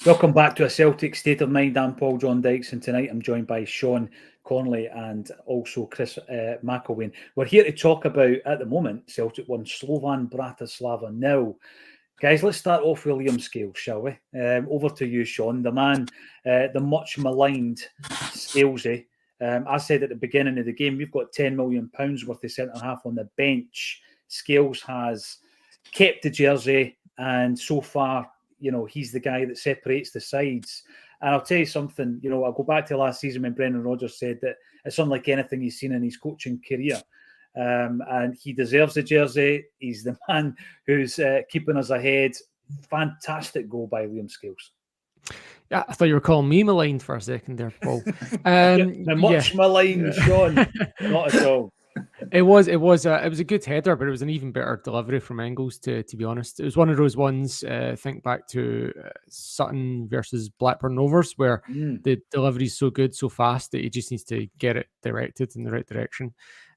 Welcome back to A Celtic State of Mind. I'm Paul John Dykes, and tonight I'm joined by Sean Connolly and also Chris McElwain. We're here to talk about, at the moment, Celtic won Slovan Bratislava 0. Guys, let's start off with Liam Scales, shall we? Over to you, Sean. The man, the much maligned Scalesy. I said at the beginning of the game, we've got £10 million worth of centre-half on the bench. Scales has kept the jersey, and so far, he's the guy that separates the sides. And I'll tell you something, I'll go back to last season when Brendan Rodgers said that it's unlike anything he's seen in his coaching career. And he deserves the jersey. He's the man who's keeping us ahead. Fantastic goal by Liam Scales. Yeah, I thought you were calling me maligned for a second there, Paul. Much maligned, Sean. Not at all. It was a good header, but it was an even better delivery from Engels. To be honest, it was one of those ones. Think back to Sutton versus Blackburn Rovers, where the delivery is so good, so fast that he just needs to get it directed in the right direction.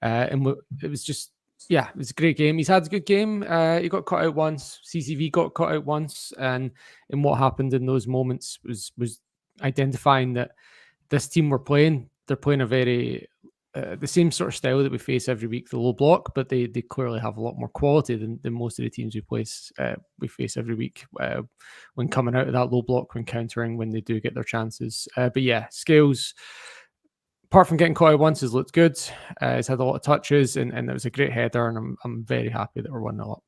And it was just, it was a great game. He's had a good game. He got cut out once. CCV got cut out once, and what happened in those moments was identifying that this team were playing. They're playing a very the same sort of style that we face every week, the low block, but they clearly have a lot more quality than most of the teams we face every week when coming out of that low block, when countering, when they do get their chances. But yeah, Scales, apart from getting caught out once, has looked good. He's had a lot of touches, and it was a great header, and I'm very happy that we're 1-0 up.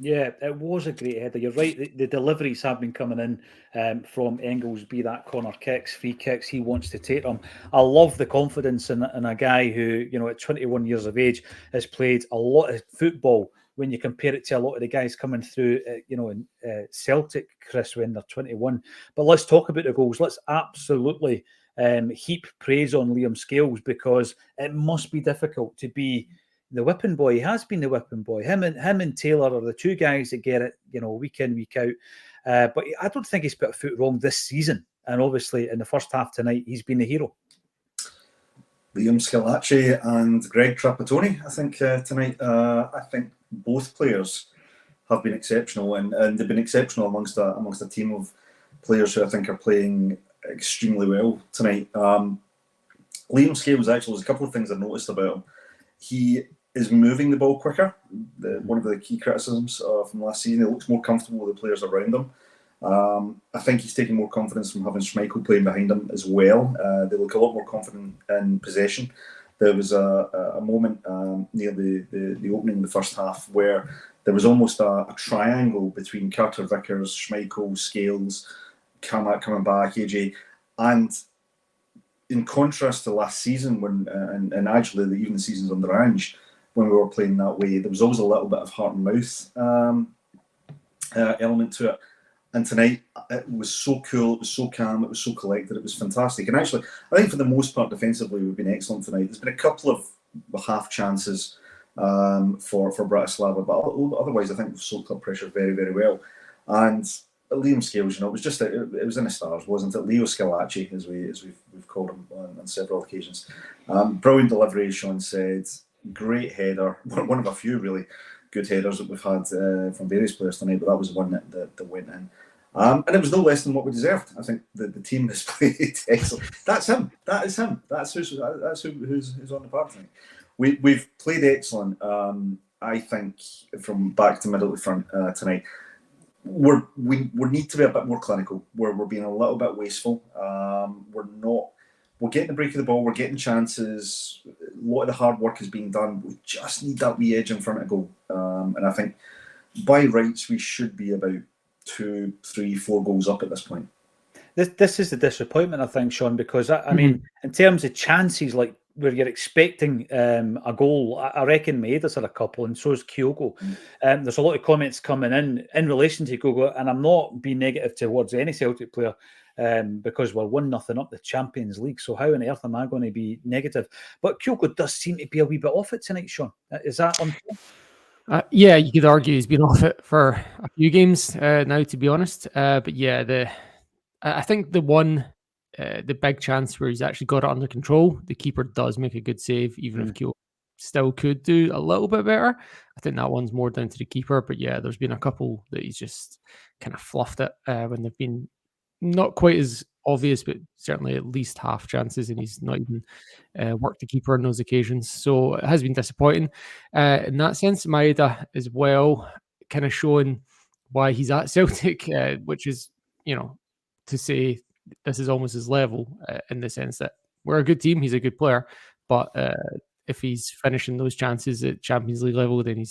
Yeah, it was a great header. You're right. The deliveries have been coming in from Engels, be that corner kicks, free kicks. He wants to take them. I love the confidence in a guy who, at 21 years of age, has played a lot of football. When you compare it to a lot of the guys coming through, in Celtic, Chris, when they're 21. But let's talk about the goals. Let's absolutely heap praise on Liam Scales, because it must be difficult to be the whipping boy. He has been the whipping boy. Him and Taylor are the two guys that get it, week in, week out. But I don't think he's put a foot wrong this season. And obviously, in the first half tonight, he's been the hero. Liam Scalacci and Greg Trapattoni, I think, tonight. I think both players have been exceptional, and they've been exceptional amongst a team of players who I think are playing extremely well tonight. Liam Scales, actually, there's a couple of things I've noticed about him. He is moving the ball quicker. One of the key criticisms from last season. He looks more comfortable with the players around him. I think he's taking more confidence from having Schmeichel playing behind him as well. They look a lot more confident in possession. There was a moment near the opening of the first half where there was almost a triangle between Carter Vickers, Schmeichel, Scales, Carmack coming back, AJ, and in contrast to last season, when and actually even the seasons under Ange, when we were playing that way, there was always a little bit of heart and mouth element to it. And tonight, it was so cool, it was so calm, it was so collected, it was fantastic. And actually, I think for the most part, defensively, we've been excellent tonight. There's been a couple of half chances for Bratislava, but otherwise, I think we've soaked up pressure very, very well. And Liam Scales, it was just it was in the stars, wasn't it? Leo Scalacci, as we've called him on several occasions. Brilliant delivery, as Sean said. Great header, one of a few really good headers that we've had from various players tonight, but that was the one that went in. And it was no less than what we deserved. I think the team has played excellent. That's him. That is him. That's who's on the park tonight. We've played excellent. I think from back to middle to front tonight. We need to be a bit more clinical. We're being a little bit wasteful. We're getting the break of the ball. We're getting chances. A lot of the hard work is being done. We just need that wee edge in front of goal. And I think by rights we should be about 2, 3, 4 goals up at this point. This is the disappointment, I think, Sean, because I mean, in terms of chances, like where you're expecting a goal, I reckon Maeda's had a couple, and so is Kyogo. There's a lot of comments coming in relation to Kyogo, and I'm not being negative towards any Celtic player because we're 1-0 up the Champions League. So how on earth am I going to be negative? But Kyogo does seem to be a wee bit off it tonight, Sean. Is that unfair? Yeah, you could argue he's been off it for a few games now, to be honest. But yeah, I think the big chance where he's actually got it under control, the keeper does make a good save, even if Kyogo still could do a little bit better. I think that one's more down to the keeper. But yeah, there's been a couple that he's just kind of fluffed it when they've been not quite as obvious, but certainly at least half chances, and he's not even worked the keeper on those occasions. So it has been disappointing in that sense. Maeda as well, kind of showing why he's at Celtic, which is, to say this is almost his level in the sense that we're a good team, he's a good player, but if he's finishing those chances at Champions League level, then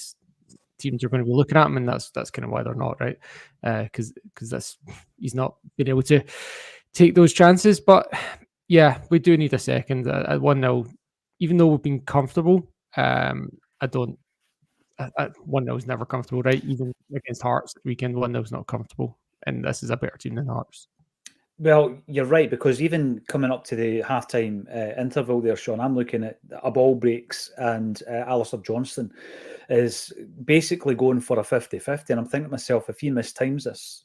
teams are going to be looking at him, and that's kind of why they're not, right? Because he's not been able to take those chances. But yeah, we do need a second at 1-0, even though we've been comfortable. 1-0 is never comfortable, right? Even against Hearts this weekend, 1-0 is not comfortable, and this is a better team than Hearts. Well, you're right, because even coming up to the halftime interval there, Sean, I'm looking at a ball breaks, and Alistair Johnston is basically going for a 50-50. And I'm thinking to myself, if he mistimes this,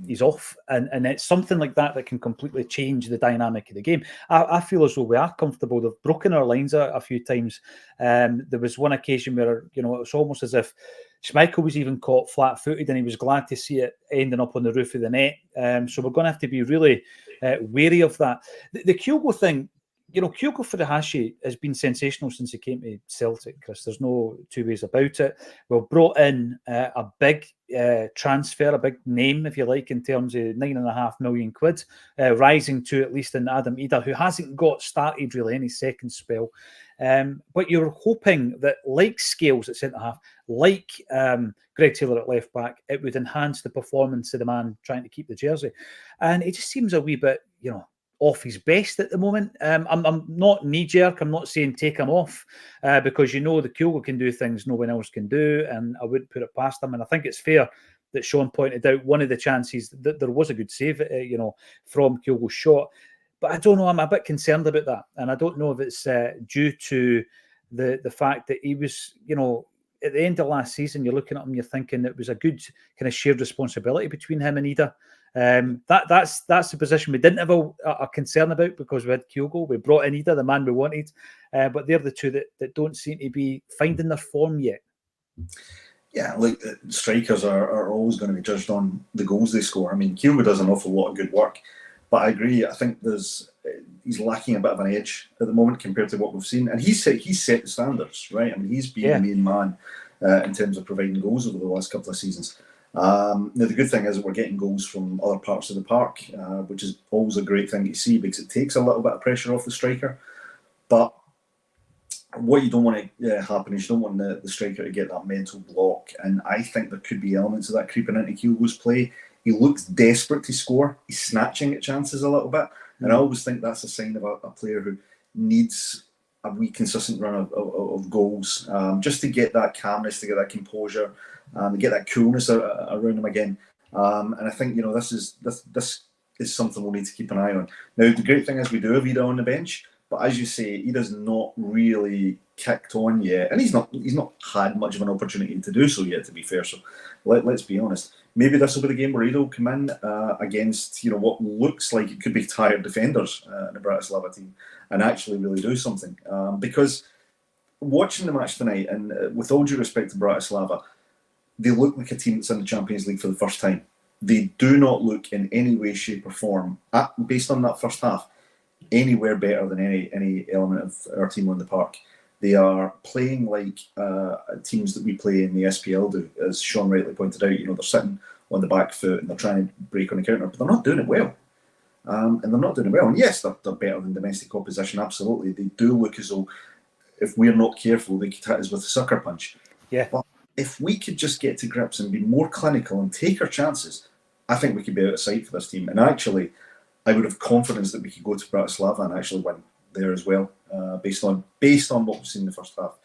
he's off. And it's something like that can completely change the dynamic of the game. I feel as though we are comfortable. They've broken our lines a few times. There was one occasion where, it was almost as if Schmeichel was even caught flat-footed, and he was glad to see it ending up on the roof of the net. So we're going to have to be really wary of that. The Kyogo thing, Kyogo Furuhashi has been sensational since he came to Celtic, Chris. There's no two ways about it. We've brought in a big transfer, a big name, if you like, in terms of £9.5 million, rising to at least in Adam Ida, who hasn't got started really any second spell. But you're hoping that, like Scales at centre-half, like Greg Taylor at left-back, it would enhance the performance of the man trying to keep the jersey. And it just seems a wee bit, off his best at the moment. I'm not knee-jerk. I'm not saying take him off because the Kyogo can do things no one else can do, and I wouldn't put it past him. And I think it's fair that Sean pointed out one of the chances that there was a good save, from Kyogo's shot. But I don't know. I'm a bit concerned about that, and I don't know if it's due to the fact that he was, at the end of last season, you're looking at him, you're thinking it was a good kind of shared responsibility between him and Ida. That's the position we didn't have a concern about because we had Kyogo. We brought in Ida, the man we wanted, but they're the two that don't seem to be finding their form yet. Yeah, look, strikers are always going to be judged on the goals they score. I mean, Kyogo does an awful lot of good work, but I agree. I think he's lacking a bit of an edge at the moment compared to what we've seen, and he's set the standards, right? I mean, he's been the main man in terms of providing goals over the last couple of seasons. Now, the good thing is that we're getting goals from other parts of the park, which is always a great thing to see because it takes a little bit of pressure off the striker. But what you don't want to happen is you don't want the striker to get that mental block, and I think there could be elements of that creeping into Kyogo's play. He looks desperate to score. He's snatching at chances a little bit, and I always think that's a sign of a player who needs a wee consistent run of goals, just to get that calmness, to get that composure, to get that coolness around him again. And I think this is something we'll need to keep an eye on. Now, the great thing is we do have Ida on the bench, but as you say, Ida's not really kicked on yet, and he's not had much of an opportunity to do so yet, to be fair. So let's be honest. Maybe this will be the game where Ida will come in against what looks like it could be tired defenders in the Bratislava team and actually really do something. Because watching the match tonight, and with all due respect to Bratislava, they look like a team that's in the Champions League for the first time. They do not look in any way, shape or form, based on that first half, anywhere better than any element of our team on the park. They are playing like teams that we play in the SPL do, as Sean rightly pointed out. They're sitting on the back foot and they're trying to break on the counter, but they're not doing it well. And they're not doing it well. And yes, they're better than domestic opposition, absolutely. They do look as though, if we're not careful, they could hit us with a sucker punch. Yeah. But if we could just get to grips and be more clinical and take our chances, I think we could be out of sight for this team. And actually, I would have confidence that we could go to Bratislava and actually win there as well, based on what we've seen in the first half.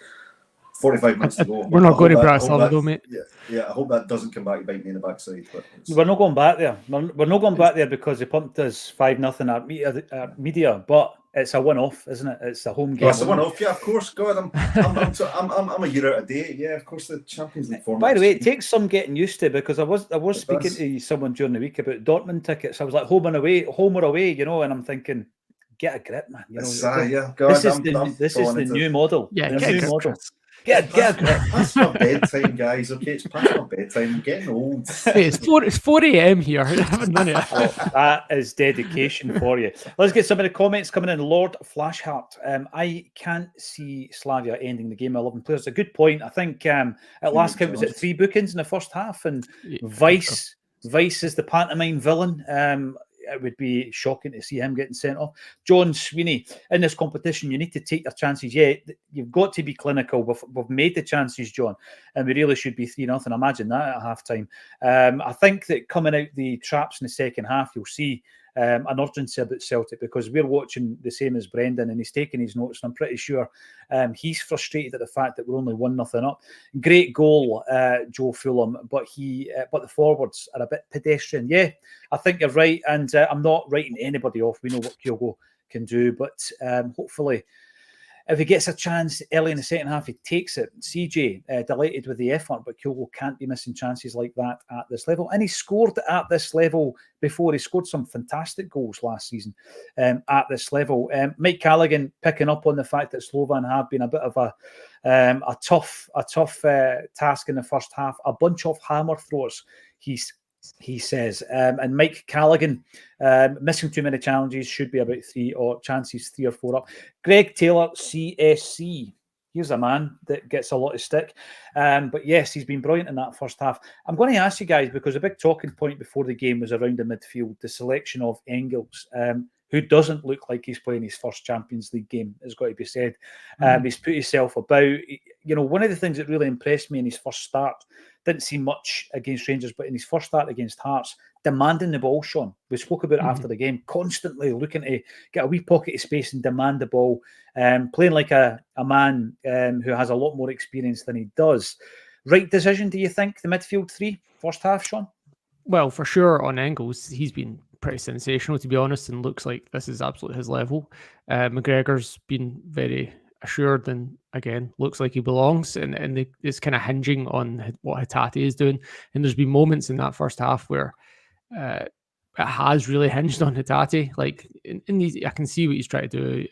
45 minutes to go. We're not going to Bratislava though, mate. Yeah, I hope that doesn't come back to bite me in the backside. But we're not going back there. We're not going back there because they pumped us 5-0 at media, but it's a one-off, isn't it? It's a home game. It's a one-off, yeah, of course. God, I'm a year out of date. Yeah, of course, the Champions League format. By the way, it takes some getting used to, because I was speaking to someone during the week about Dortmund tickets. I was like, home or away, and I'm thinking, get a grip, man. Yeah, God, this is the new model. Yeah, the new model. Get a grip. Past my bedtime, guys. Okay, it's past my bedtime. I'm getting old. Hey, it's 4 a.m. here. I haven't done it. Well, that is dedication for you. Let's get some of the comments coming in. Lord Flashheart. I can't see Slavia ending the game 11 players. A good point. I think at last count was it 3 bookings in the first half, and Vice is the pantomime villain. It would be shocking to see him getting sent off. John Sweeney, in this competition, you need to take your chances. Yeah, you've got to be clinical. We've made the chances, John, and we really should be 3-0. Imagine that at half-time. I think that coming out the traps in the second half, you'll see an urgency about Celtic, because we're watching the same as Brendan, and he's taking his notes, and I'm pretty sure he's frustrated at the fact that we're only 1-0 up. Great goal, Joe Fulham, but the forwards are a bit pedestrian. Yeah, I think you're right, and I'm not writing anybody off. We know what Kyogo can do, but hopefully, if he gets a chance early in the second half, he takes it. CJ, delighted with the effort, but Kyogo can't be missing chances like that at this level. And he scored at this level before. He scored some fantastic goals last season at this level. Mike Callaghan picking up on the fact that Slovan have been a bit of a tough task in the first half. A bunch of hammer throwers, he says. And Mike Callaghan, missing too many challenges, should be about 3 or 4 up. Greg Taylor, CSC. Here's a man that gets a lot of stick. But yes, he's been brilliant in that first half. I'm going to ask you guys, because a big talking point before the game was around the midfield, the selection of Engels, who doesn't look like he's playing his first Champions League game, has got to be said. He's put himself about. One of the things that really impressed me in his first start, didn't see much against Rangers, but in his first start against Hearts, demanding the ball, Sean. We spoke about it after the game, constantly looking to get a wee pocket of space and demand the ball, playing like a man who has a lot more experience than he does. Right decision, do you think, the midfield 3, first half, Sean? Well, for sure on Engels, he's been pretty sensational, to be honest, and looks like this is absolutely his level. McGregor's been very assured, and again, looks like he belongs, and it's kind of hinging on what Hatate is doing. And there's been moments in that first half where it has really hinged on Hatate. Like, I can see what he's trying to do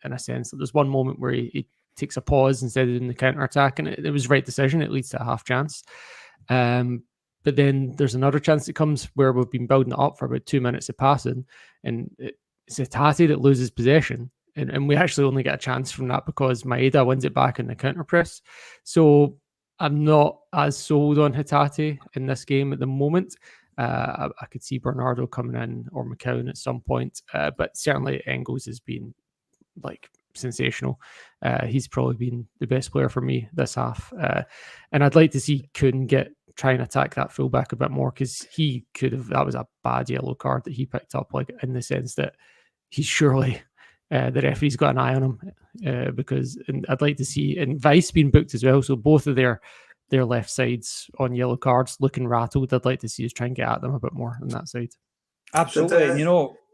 in a sense. There's one moment where he takes a pause instead of doing the counter-attack, and it was the right decision. It leads to a half chance. But then there's another chance that comes where we've been building it up for about 2 minutes of passing, and it's Hatate that loses possession. And we actually only get a chance from that because Maeda wins it back in the counter press. So I'm not as sold on Hatate in this game at the moment. I could see Bernardo coming in or McCown at some point, but certainly Engels has been like sensational. He's probably been the best player for me this half, and I'd like to see Kuhn try and attack that fullback a bit more, because he could have. That was a bad yellow card that he picked up, like in the sense that he's surely. The referee's got an eye on him, because I'd like to see, and Vice being booked as well, so both of their left sides on yellow cards looking rattled. I'd like to see us try and get at them a bit more on that side. Absolutely.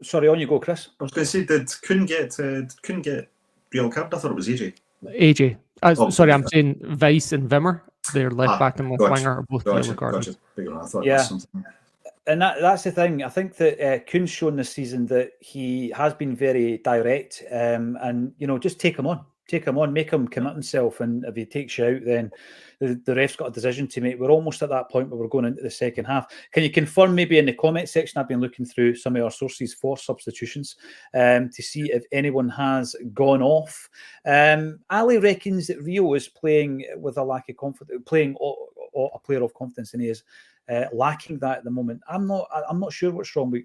Sorry, on you go, Chris. I was going to say, couldn't get yellow card? I thought it was AJ. AJ. Sorry, I'm saying Vice and Wimmer, their left back and left winger, are both yellow cards. Yeah. And that's the thing. I think that Kuhn's shown this season that he has been very direct, and just take him on, make him commit himself, and if he takes you out, then the ref's got a decision to make. We're almost at that point where we're going into the second half. Can you confirm, maybe in the comment section? I've been looking through some of our sources for substitutions to see if anyone has gone off. Ali reckons that Rio is playing with a lack of confidence, playing a player of confidence, and he is lacking that at the moment. I'm not sure what's wrong with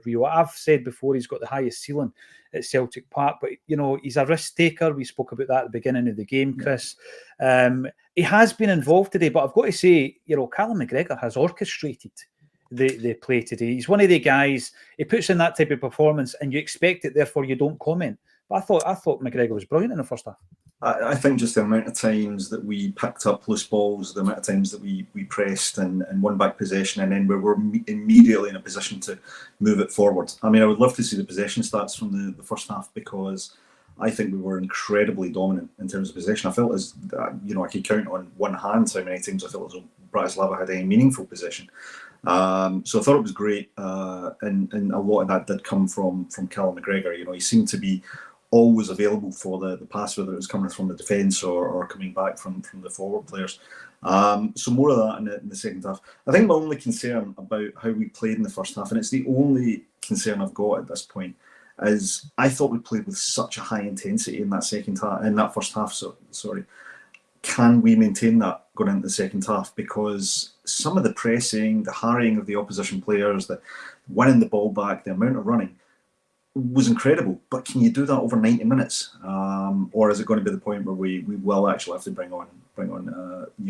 Rio. I've said before he's got the highest ceiling at Celtic Park, but he's a risk taker. We spoke about that at the beginning of the game, Chris. He has been involved today, but I've got to say, Callum McGregor has orchestrated the play today. He's one of the guys. He puts in that type of performance, and you expect it. Therefore, you don't comment. But I thought McGregor was brilliant in the first half. I think just the amount of times that we picked up loose balls, the amount of times that we pressed and won back possession, and then we were immediately in a position to move it forward. I mean, I would love to see the possession stats from the first half, because I think we were incredibly dominant in terms of possession. I felt as, I could count on one hand how many times I felt as though Bratislava had any meaningful possession. So I thought it was great, and a lot of that did come from Callum McGregor. He seemed to be always available for the pass, whether it was coming from the defence or coming back from the forward players. So more of that in the second half. I think my only concern about how we played in the first half, and it's the only concern I've got at this point, is I thought we played with such a high intensity in that first half. Sorry. Can we maintain that going into the second half? Because some of the pressing, the harrying of the opposition players, the winning the ball back, the amount of running was incredible. But can you do that over 90 minutes? Or is it going to be the point where we will actually have to bring on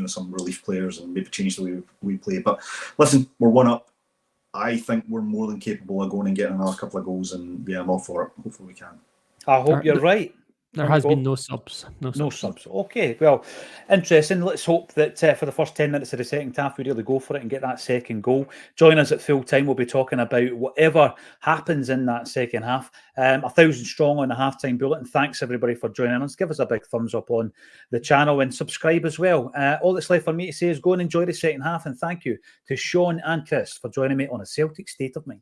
some relief players and maybe change the way we play? But listen, we're 1-up. I think we're more than capable of going and getting another couple of goals, and yeah, I'm all for it. Hopefully we can. I hope you're right. There has been no subs. No subs. Okay, well, interesting. Let's hope that for the first 10 minutes of the second half, we really go for it and get that second goal. Join us at full time. We'll be talking about whatever happens in that second half. 1,000 strong on the halftime bulletin. Thanks everybody for joining us. Give us a big thumbs up on the channel and subscribe as well. All that's left for me to say is go and enjoy the second half, and thank you to Sean and Chris for joining me on A Celtic State of Mind.